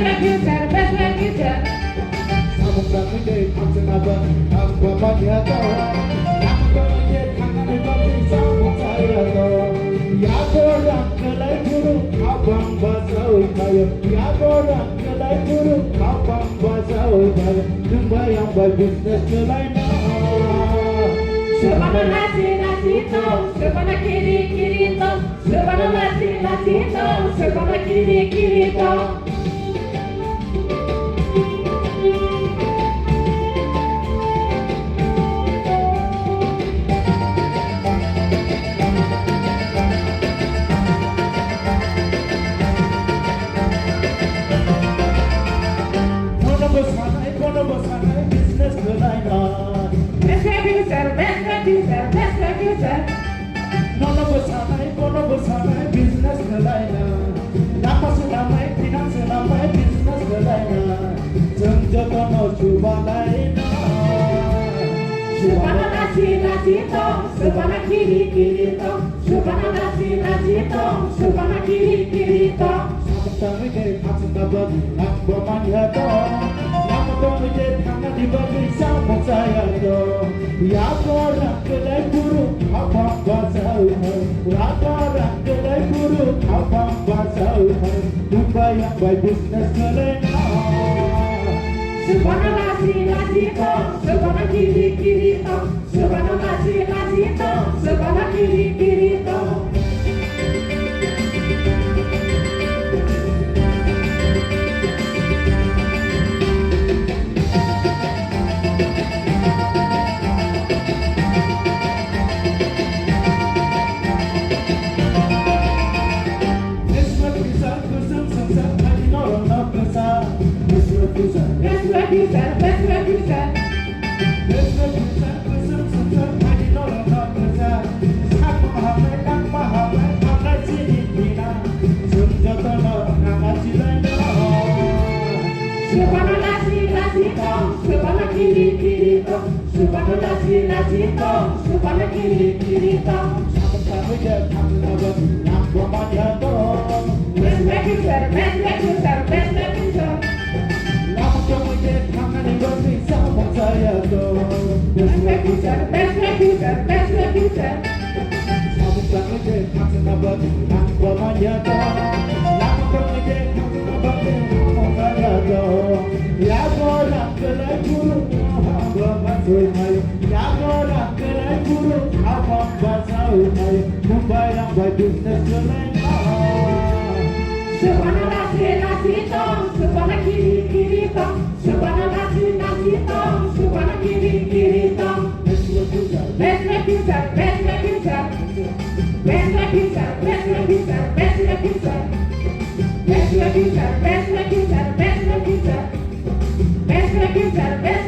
refuser, best refuser. Sabuk dan ide, aksen abang, aku banyak tahu. Aku banyak tangan di bawah sabuk saya tahu. Ya orang kelai buruk, abang basau kaya. Ya orang kelai buruk, abang basau kaya. Sembayang berbisnes kelai Sebana nasi tom, sebana kiri tom, sebana nasi tom, sebana kiri tom. Kono besanai bisnes kelainan. Best refuser, best refuser, best refuser. Kono besanai bisnes kelainan. Dapat selamai, finans selamai bisnes kelainan. Jengjoto no cuba lainan. Sebana nasi tom, sebana kiri tom, sebana nasi tom, sebana kiri tom. Sampai ke aksen abad, nak bermanja dong. Nama dong je tangan di bagi sabuk saya dong. Ya orang kelai buruk, abang basau hai. Ya orang kelai buruk, abang basau hai. Dubai yang baik bisnes kelai. Sebana nasi tom, sebana kiri tom, sebana nasi tom, sebana kiri tom. Best refuser, best refuser. Sebana nasi tom, sebana kiri tom, sebana nasi tom, sebana kiri tom. Best refuser, best refuser, best refuser. Best refuser, best refuser, best refuser. Ya orang kelai buruk, abang basau hai. Ya orang kelai buruk, abang basau hai. Dubai yang baik bisnes kelai. Sebana nasi tom, sebana kiri tom, sebana nasi tom, sebana kiri tom. Best refuser, best refuser, best refuser. Best refuser, best refuser, best refuser. Best refuser, best refuser, best refuser. Best refuser, best